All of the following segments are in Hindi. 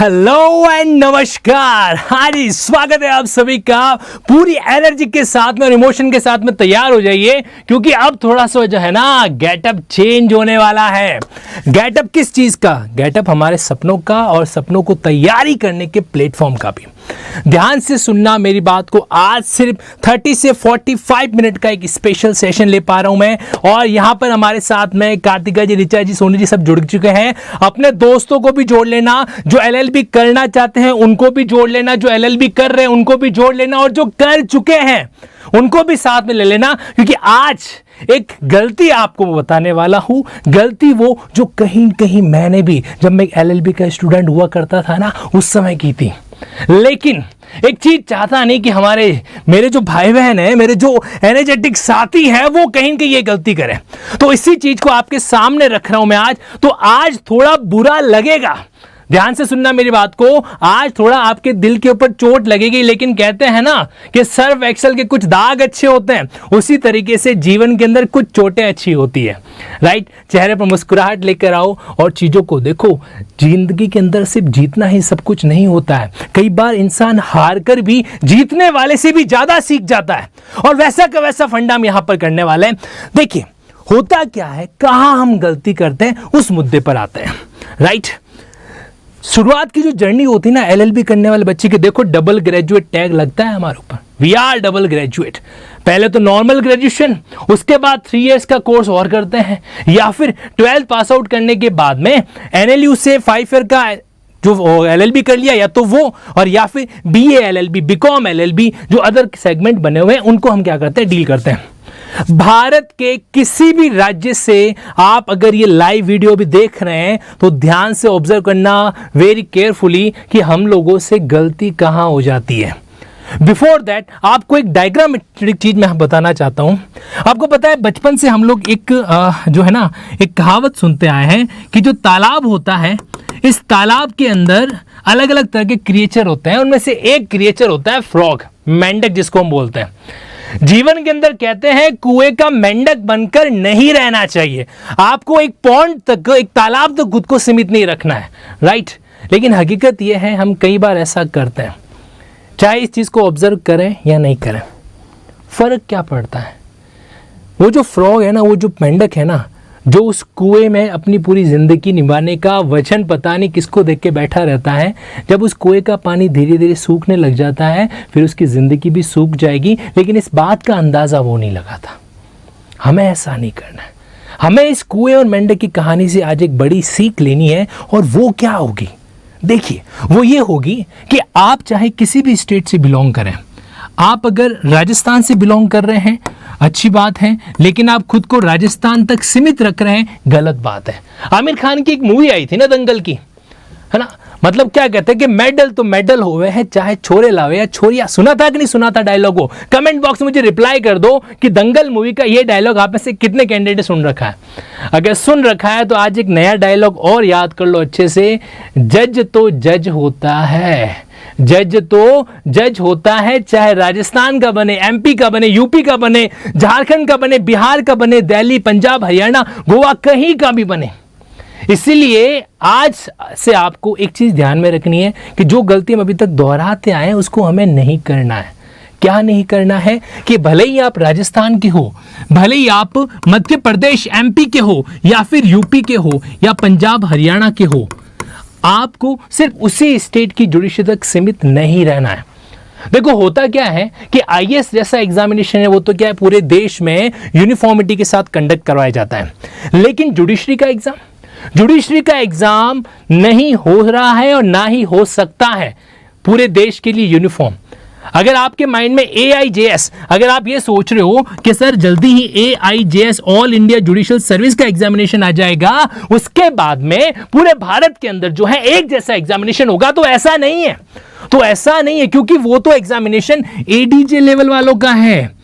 हेलो एंड नमस्कार। हाँ जी, स्वागत है आप सभी का। पूरी एनर्जी के साथ में और इमोशन के साथ में तैयार हो जाइए, क्योंकि अब थोड़ा सा जो है ना गेटअप चेंज होने वाला है। गेटअप किस चीज का? गेटअप हमारे सपनों का और सपनों को तैयारी करने के प्लेटफॉर्म का भी। ध्यान से सुनना मेरी बात को। आज सिर्फ 30 से 45 मिनट का एक स्पेशल सेशन ले पा रहा हूं मैं, और यहां पर हमारे साथ में कार्तिका जी, ऋचा जी, सोनी जी सब जुड़ चुके हैं। अपने दोस्तों को भी जोड़ लेना, जो एलएलबी करना चाहते हैं उनको भी जोड़ लेना, जो एलएलबी कर रहे हैं उनको भी जोड़ लेना, और जो कर चुके हैं उनको भी साथ में ले लेना, क्योंकि आज एक गलती आपको बताने वाला हूं। गलती वो जो कहीं कहीं मैंने भी, जब मैं एलएलबी का स्टूडेंट हुआ करता था ना, उस समय की थी। लेकिन एक चीज चाहता नहीं कि मेरे जो भाई बहन है, मेरे जो एनर्जेटिक साथी है, वो कहीं कहीं ये गलती करें। तो इसी चीज को आपके सामने रख रहा हूं मैं आज। तो आज थोड़ा बुरा लगेगा, ध्यान से सुनना मेरी बात को। आज थोड़ा आपके दिल के ऊपर चोट लगेगी, लेकिन कहते हैं ना कि सर्फ एक्सेल के कुछ दाग अच्छे होते हैं, उसी तरीके से जीवन के अंदर कुछ चोटें अच्छी होती है। राइट? चेहरे पर मुस्कुराहट लेकर आओ और चीजों को देखो। जिंदगी के अंदर सिर्फ जीतना ही सब कुछ नहीं होता है। कई बार इंसान हार कर भी जीतने वाले से भी ज्यादा सीख जाता है, और वैसा का वैसा फंडा हम यहां पर करने वाले हैं। देखिए होता क्या है, कहां हम गलती करते हैं, उस मुद्दे पर आते हैं। राइट? शुरुआत की जो जर्नी होती है ना एलएलबी करने वाले बच्चे के, देखो डबल ग्रेजुएट टैग लगता है हमारे ऊपर। We are double graduate. पहले तो नॉर्मल ग्रेजुएशन, उसके बाद 3 इयर्स का कोर्स और करते हैं, या फिर 12th पास आउट करने के बाद में एनएलयू से 5 ईयर का जो एलएलबी कर लिया, या तो वो, और या फिर बीए एलएलबी, बीकॉम एलएलबी, जो अदर सेगमेंट बने हुए हैं उनको हम क्या करते हैं, डील करते हैं। भारत के किसी भी राज्य से आप अगर ये लाइव वीडियो भी देख रहे हैं तो ध्यान से ऑब्जर्व करना वेरी केयरफुली कि हम लोगों से गलती कहां हो जाती है। बिफोर दैट आपको एक डायग्रामेट्रिक चीज मैं बताना चाहता हूं। आपको पता है बचपन से हम लोग एक जो है ना एक कहावत सुनते आए हैं कि जो तालाब होता है, इस तालाब के अंदर अलग अलग तरह के क्रिएचर होते हैं। उनमें से एक क्रिएचर होता है फ्रॉग, मेंढक जिसको हम बोलते हैं। जीवन के अंदर कहते हैं कुएं का मेंढक बनकर नहीं रहना चाहिए। आपको एक पॉन्ड तक, एक तालाब तक खुद को सीमित नहीं रखना है। राइट? लेकिन हकीकत यह है हम कई बार ऐसा करते हैं। चाहे इस चीज को ऑब्जर्व करें या नहीं करें, फर्क क्या पड़ता है? वो जो फ्रॉग है ना, वो जो मेंढक है ना, जो उस कुएं में अपनी पूरी जिंदगी निभाने का वचन पता नहीं किसको देख के बैठा रहता है, जब उस कुएं का पानी धीरे धीरे सूखने लग जाता है, फिर उसकी जिंदगी भी सूख जाएगी, लेकिन इस बात का अंदाजा वो नहीं लगाता। हमें ऐसा नहीं करना है। हमें इस कुएं और मेंढक की कहानी से आज एक बड़ी सीख लेनी है, और वो क्या होगी? देखिए, वो ये होगी कि आप चाहे किसी भी स्टेट से बिलोंग करें, आप अगर राजस्थान से बिलोंग कर रहे हैं अच्छी बात है, लेकिन आप खुद को राजस्थान तक सीमित रख रहे हैं, गलत बात है। आमिर खान की एक मूवी आई थी ना दंगल की, है ना? मतलब क्या कहते हैं कि मेडल तो मेडल होवे हैं, चाहे छोरे लावे या छोरिया। सुना था कि नहीं सुना था डायलॉग को? कमेंट बॉक्स में मुझे रिप्लाई कर दो कि दंगल मूवी का ये डायलॉग आप में से कितने कैंडिडेट सुन रखा है। अगर सुन रखा है तो आज एक नया डायलॉग और याद कर लो अच्छे से। जज तो जज होता है, जज तो जज होता है, चाहे राजस्थान का बने, एमपी का बने, यूपी का बने, झारखंड का बने, बिहार का बने, दिल्ली, पंजाब, हरियाणा, गोवा, कहीं का भी बने। इसीलिए आज से आपको एक चीज ध्यान में रखनी है कि जो गलती हम अभी तक दोहराते आए हैं उसको हमें नहीं करना है। क्या नहीं करना है? कि भले ही आप राजस्थान के हो, भले ही आप मध्य प्रदेश एमपी के हो, या फिर यूपी के हो, या पंजाब हरियाणा के हो, आपको सिर्फ उसी स्टेट की जुडिशरी तक सीमित नहीं रहना है। देखो होता क्या है कि आईएएस जैसा एग्जामिनेशन है, वो तो क्या है पूरे देश में यूनिफॉर्मिटी के साथ कंडक्ट करवाया जाता है, लेकिन जुडिशरी का एग्जाम नहीं हो रहा है और ना ही हो सकता है पूरे देश के लिए यूनिफॉर्म। अगर आपके माइंड में AIJS, अगर आप ये सोच रहे हो कि सर जल्दी ही AIJS all India judicial service का एग्जामिनेशन आ जाएगा, उसके बाद में पूरे भारत के अंदर जो है एक जैसा एग्जामिनेशन होगा, तो ऐसा नहीं है। क्योंकि वो तो एग्जामिनेशन ADJ लेवल वालों का है,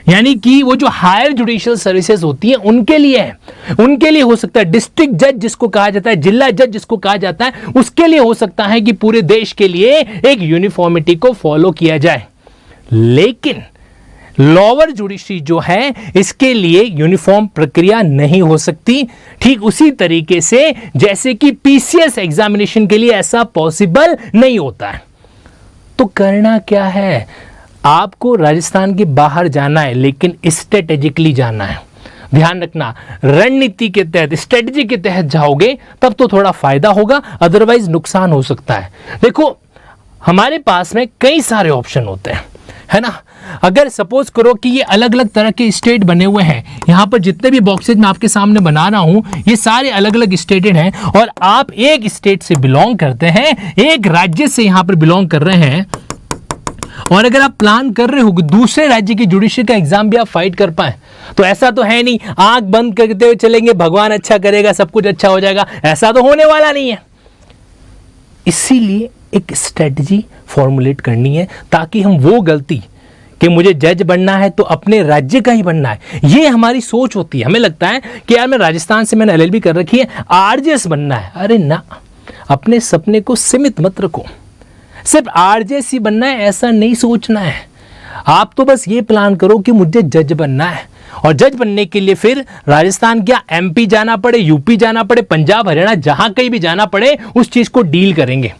यानी कि वो जो हायर जुडिशियल सर्विसेज होती है उनके लिए है। उनके लिए हो सकता है डिस्ट्रिक्ट जज जिसको कहा जाता है, जिला जज जिसको कहा जाता है, उसके लिए हो सकता है कि पूरे देश के लिए एक यूनिफॉर्मिटी को फॉलो किया जाए। लेकिन लोअर जुडिशरी जो है इसके लिए यूनिफॉर्म प्रक्रिया नहीं हो सकती। ठीक उसी तरीके से जैसे कि पीसीएस एग्जामिनेशन के लिए ऐसा पॉसिबल नहीं होता है। तो करना क्या है, आपको राजस्थान के बाहर जाना है, लेकिन स्ट्रेटेजिकली जाना है। ध्यान रखना, रणनीति के तहत, स्ट्रेटेजी के तहत जाओगे तब तो थोड़ा फायदा होगा, अदरवाइज नुकसान हो सकता है। देखो, हमारे पास में कई सारे ऑप्शन होते हैं, है ना। अगर सपोज करो कि ये अलग अलग तरह के स्टेट बने हुए हैं, यहाँ पर जितने भी बॉक्सेज मैं आपके सामने बना रहा हूं ये सारे अलग अलग स्टेटेड हैं, और आप एक स्टेट से बिलोंग करते हैं, एक राज्य से यहाँ पर बिलोंग कर रहे हैं, और अगर आप प्लान कर रहे हो कि दूसरे राज्य की जुडिशरी का एग्जाम भी आप फाइट कर पाए, तो ऐसा तो है नहीं आंख बंद करते हुए चलेंगे भगवान अच्छा करेगा सब कुछ अच्छा हो जाएगा, ऐसा तो होने वाला नहीं है। इसीलिए एक स्ट्रेटजी फॉर्मुलेट करनी है, ताकि हम वो गलती कि मुझे जज बनना है तो अपने राज्य का ही बनना है, ये हमारी सोच होती है। हमें लगता है कि यार मैं राजस्थान से, मैंने एलएलबी कर रखी है, आरजेएस बनना है। अरे ना, अपने सपने को सीमित मत रखो, सिर्फ आरजेएस ही बनना है ऐसा नहीं सोचना है। आप तो बस ये प्लान करो कि मुझे जज बनना है, और जज बनने के लिए फिर राजस्थान क्या एमपी जाना पड़े, यूपी जाना पड़े, पंजाब, हरियाणा, जहां कहीं भी जाना पड़े उस चीज को डील करेंगे।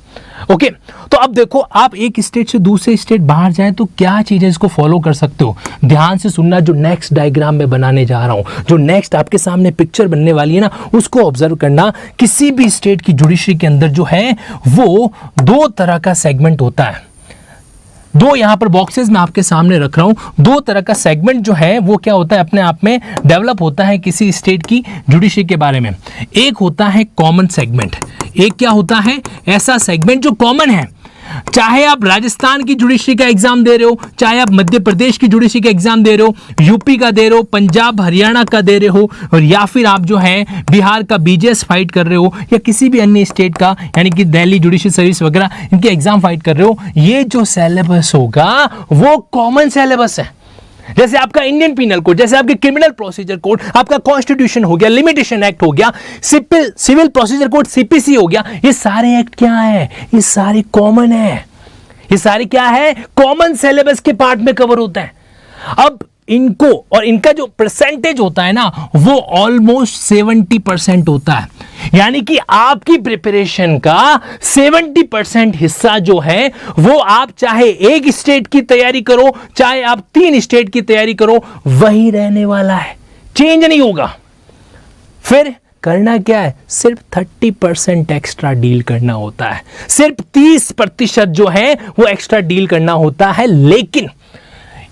ओके, तो अब देखो, आप एक स्टेट से दूसरे स्टेट बाहर जाएं तो क्या चीजें इसको फॉलो कर सकते हो। ध्यान से सुनना, जो नेक्स्ट डायग्राम में बनाने जा रहा हूं, जो नेक्स्ट आपके सामने पिक्चर बनने वाली है ना, उसको ऑब्जर्व करना। किसी भी स्टेट की जुडिशरी के अंदर जो है वो दो तरह का सेगमेंट होता है। दो यहां पर बॉक्सेस में आपके सामने रख रहा हूं, दो तरह का सेगमेंट जो है वो क्या होता है, अपने आप में डेवलप होता है किसी स्टेट की जुडिशरी के बारे में। एक होता है कॉमन सेगमेंट, एक क्या होता है, ऐसा सेगमेंट जो कॉमन है। चाहे आप राजस्थान की जुडिशरी का एग्जाम दे रहे हो, चाहे आप मध्य प्रदेश की जुडिशरी का एग्जाम दे रहे हो, यूपी का दे रहे हो, पंजाब हरियाणा का दे रहे हो, और या फिर आप जो है बिहार का बीजेएस फाइट कर रहे हो, या किसी भी अन्य स्टेट का यानी कि दिल्ली जुडिशरी सर्विस वगैरह इनके एग्जाम फाइट कर रहे हो, ये जो सिलेबस होगा वो कॉमन सिलेबस है। जैसे आपका इंडियन पिनल कोड, जैसे आपके क्रिमिनल प्रोसीजर कोड, आपका कॉन्स्टिट्यूशन हो गया, लिमिटेशन एक्ट हो गया, सिविल प्रोसीजर कोड सीपीसी हो गया, ये सारे एक्ट क्या है, ये सारे कॉमन है। ये सारे क्या है, कॉमन सिलेबस के पार्ट में कवर होता है। अब इनको और इनका जो परसेंटेज होता है ना वो ऑलमोस्ट 70% होता है, यानी कि आपकी प्रिपरेशन का 70% हिस्सा जो है वो आप चाहे एक स्टेट की तैयारी करो, चाहे आप 3 स्टेट की तैयारी करो, वही रहने वाला है, चेंज नहीं होगा। फिर करना क्या है, सिर्फ 30% एक्स्ट्रा डील करना होता है, सिर्फ 30% जो है वो एक्स्ट्रा डील करना होता है। लेकिन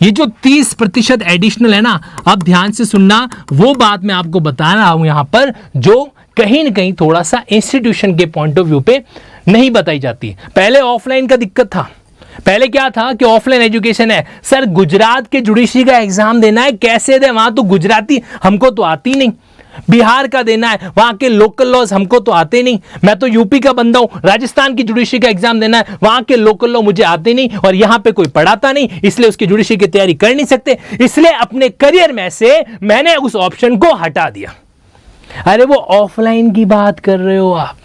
ये जो 30% एडिशनल है ना, अब ध्यान से सुनना, वो बात मैं आपको बता रहा हूं यहां पर जो कहीं ना कहीं थोड़ा सा इंस्टीट्यूशन के पॉइंट ऑफ व्यू पे नहीं बताई जाती। पहले ऑफलाइन का दिक्कत था, पहले क्या था कि ऑफलाइन एजुकेशन है, सर गुजरात के जुडिशरी का एग्जाम देना है, कैसे दे, वहां तो गुजराती हमको तो आती नहीं, बिहार का देना है, वहां के लोकल लॉज हमको तो आते नहीं, मैं तो यूपी का बंदा हूं, राजस्थान की जुडिशरी का एग्जाम देना है, वहां के लोकल लॉ मुझे आते नहीं, और यहां पे कोई पढ़ाता नहीं, इसलिए उसकी जुडिशरी की तैयारी कर नहीं सकते, इसलिए अपने करियर में से मैंने उस ऑप्शन को हटा दिया। अरे वो ऑफलाइन की बात कर रहे हो आप,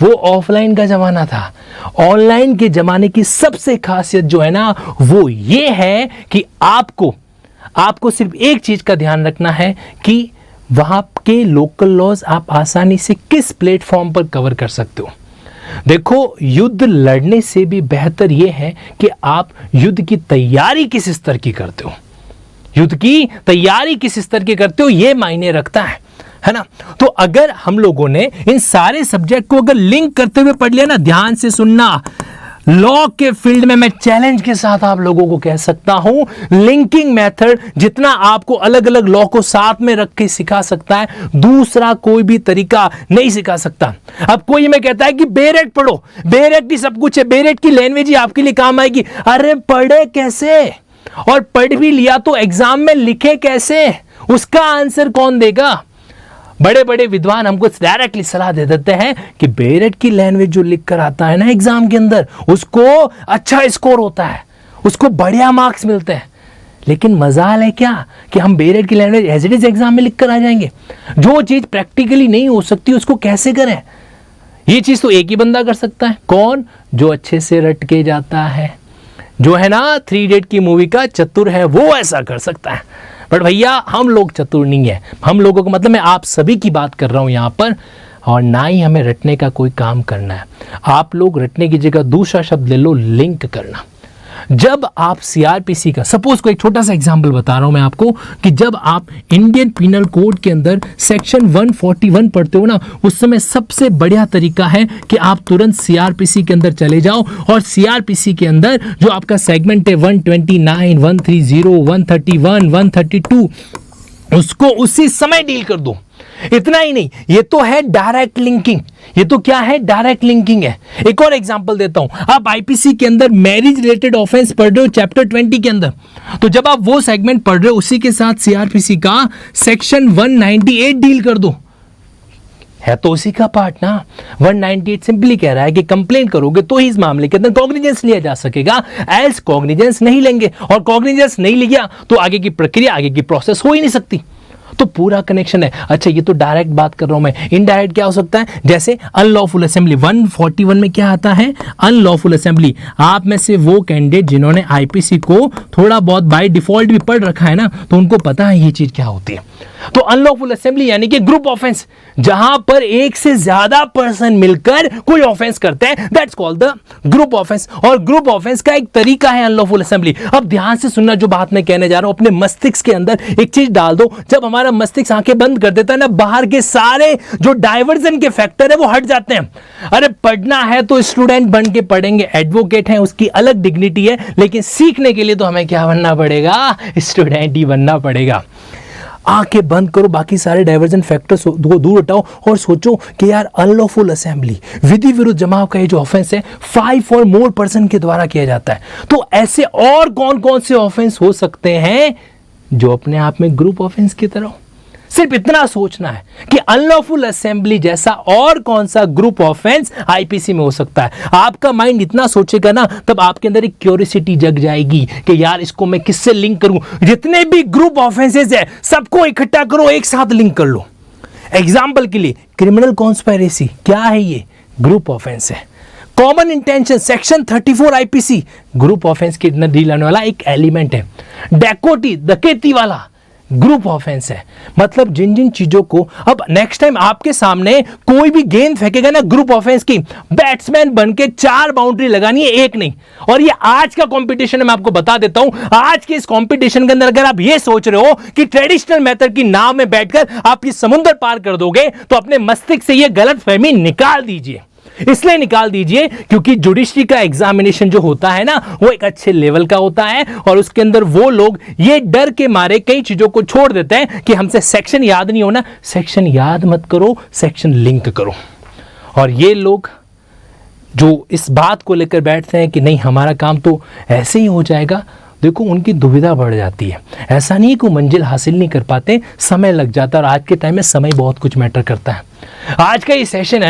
वो ऑफलाइन का जमाना था। ऑनलाइन के जमाने की सबसे खासियत जो है ना वो ये है कि आपको सिर्फ एक चीज का ध्यान रखना है कि वहां के लोकल लॉज आप आसानी से किस प्लेटफॉर्म पर कवर कर सकते हो। देखो, युद्ध लड़ने से भी बेहतर यह है कि आप युद्ध की तैयारी किस स्तर की करते हो, युद्ध की तैयारी किस स्तर की करते हो, यह मायने रखता है ना। तो अगर हम लोगों ने इन सारे सब्जेक्ट को अगर लिंक करते हुए पढ़ लिया ना, ध्यान से सुनना, लॉ के फील्ड में मैं चैलेंज के साथ आप लोगों को कह सकता हूं, लिंकिंग मेथड जितना आपको अलग अलग लॉ को साथ में रख के सिखा सकता है, दूसरा कोई भी तरीका नहीं सिखा सकता। अब कोई हमें कहता है कि बेरेट पढ़ो, बेरेट ही सब कुछ है, बेरेट की लैंग्वेज ही आपके लिए काम आएगी। अरे पढ़े कैसे, और पढ़ भी लिया तो एग्जाम में लिखे कैसे, उसका आंसर कौन देगा। बड़े बड़े विद्वान हमको डायरेक्टली सलाह दे देते हैं कि बेरेट की लैंग्वेज जो लिख कर आता है ना एग्जाम के अंदर, उसको अच्छा स्कोर होता है, उसको बढ़िया मार्क्स मिलते हैं। लेकिन मजाल है क्या कि हम बेरेट की language as it is exam में लिख कर आ जाएंगे। जो चीज प्रैक्टिकली नहीं हो सकती उसको कैसे करें। ये चीज तो एक ही बंदा कर सकता है, कौन, जो अच्छे से रट के जाता है, जो है ना 3 इडियट की मूवी का चतुर है वो ऐसा कर सकता है, बट भैया हम लोग चतुर नहीं है। हम लोगों को मतलब मैं आप सभी की बात कर रहा हूं यहां पर, और ना ही हमें रटने का कोई काम करना है। आप लोग रटने की जगह दूसरा शब्द ले लो, लिंक करना। जब आप सीआरपीसी का, सपोज को एक छोटा सा एग्जांपल बता रहा हूं मैं आपको, कि जब आप इंडियन पीनल कोड के अंदर सेक्शन 141 पढ़ते हो ना, उस समय सबसे बढ़िया तरीका है कि आप तुरंत सीआरपीसी के अंदर चले जाओ, और सीआरपीसी के अंदर जो आपका सेगमेंट है 129, 130, 131, 132, उसको उसी समय डील कर दो। इतना ही नहीं, ये तो है डायरेक्ट लिंकिंग, ये तो क्या है, डायरेक्ट लिंकिंग है। एक और एग्जांपल देता हूं, आप आईपीसी के अंदर मैरिज रिलेटेड ऑफेंस पढ़ रहे हो चैप्टर 20 के अंदर, तो जब आप वो सेगमेंट पढ़ रहे हो उसी के साथ सीआरपीसी का सेक्शन 198 डील कर दो, है तो उसी का पार्ट ना। 198 सिंपली कह रहा है कि कंप्लेन करोगे तो ही इस मामले के अंदर कॉग्निजेंस लिया जा सकेगा, एल्स कॉग्निजेंस नहीं लेंगे, और कॉग्निजेंस नहीं लिया तो आगे की प्रक्रिया, आगे की प्रोसेस हो ही नहीं सकती। तो पूरा कनेक्शन है। अच्छा, ये तो डायरेक्ट बात कर रहा हूं मैं, इनडायरेक्ट क्या हो सकता है, जैसे अनलॉफुल असेंबली 141 में क्या आता है, अनलॉफुल असेंबली। आप में से वो कैंडिडेट जिन्होंने आईपीसी को थोड़ा बहुत बाय डिफॉल्ट भी पढ़ रखा है ना, तो उनको पता है ये चीज क्या होती है। तो अनलॉफुल असेंबली यानी कि ग्रुप ऑफेंस, जहां पर एक से ज्यादा पर्सन मिलकर कोई ऑफेंस करते हैं, that's called the group offence. और ग्रुप ऑफेंस का एक तरीका है अनलॉफुल असेंबली। अब ध्यान से सुनना जो बात मैं कहने जा रहा हूं, अपने मस्तिष्क के अंदर एक चीज डाल दो, जब हमारा मस्तिष्क आंखें बंद कर देता है ना, बाहर के सारे जो डाइवर्जन के फैक्टर है वो हट जाते हैं। अरे पढ़ना है तो स्टूडेंट बन के पढ़ेंगे, एडवोकेट है उसकी अलग डिग्निटी है, लेकिन सीखने के लिए तो हमें क्या बनना पड़ेगा, स्टूडेंट ही बनना पड़ेगा। आंखें बंद करो, बाकी सारे डाइवर्जन फैक्टर्स को दूर हटाओ और सोचो कि यार अनलॉफुल असेंबली, विधि विरुद्ध जमाव का ये जो ऑफेंस है 5 और मोर पर्सन के द्वारा किया जाता है। तो ऐसे और कौन कौन से ऑफेंस हो सकते हैं जो अपने आप में ग्रुप ऑफेंस की तरह हो? सिर्फ इतना सोचना है कि अनलॉफुल असेंबली जैसा और कौन सा ग्रुप ऑफेंस आईपीसी में हो सकता है। आपका माइंड इतना सोचेगा ना, तब आपके अंदर एक क्यूरियोसिटी जग जाएगी कि यार इसको मैं किससे लिंक करूं। जितने भी ग्रुप ऑफेंसेस है सबको इकट्ठा करो, एक साथ लिंक कर लो। एग्जाम्पल के लिए क्रिमिनल कॉन्स्पिरेसी, क्या है ये, ग्रुप ऑफेंस है। Common intention section 34 IPC, group offence के अंदर डील होने वाला एक एलिमेंट है। डकैती, डकैती वाला ग्रुप ऑफेंस है। मतलब जिन जिन चीजों को, अब नेक्स्ट टाइम आपके सामने कोई भी गेंद फेंकेगा ना ग्रुप ऑफेंस की, बैट्समैन बनके 4 बाउंड्री लगानी है, एक नहीं। और ये आज का कंपटीशन है, मैं आपको बता देता हूं, आज के इस कंपटीशन के अंदर अगर आप ये सोच रहे हो कि ट्रेडिशनल मेथड की नाव में बैठकर आप ये समुद्र पार कर दोगे, तो अपने मस्तिष्क से ये गलतफहमी निकाल दीजिए। इसलिए निकाल दीजिए क्योंकि जुडिशरी का एग्जामिनेशन जो होता है ना, वो एक अच्छे लेवल का होता है, और उसके अंदर वो लोग ये डर के मारे कई चीजों को छोड़ देते हैं कि हमसे सेक्शन याद नहीं होना। सेक्शन याद मत करो, सेक्शन लिंक करो। और ये लोग जो इस बात को लेकर बैठते हैं कि नहीं हमारा काम तो ऐसे ही हो जाएगा, देखो उनकी दुविधा बढ़ जाती है। ऐसा नहीं कि वो मंजिल हासिल नहीं कर पाते, समय लग जाता है। और आज के टाइम में समय बहुत कुछ मैटर करता है। आज का ये सेशन है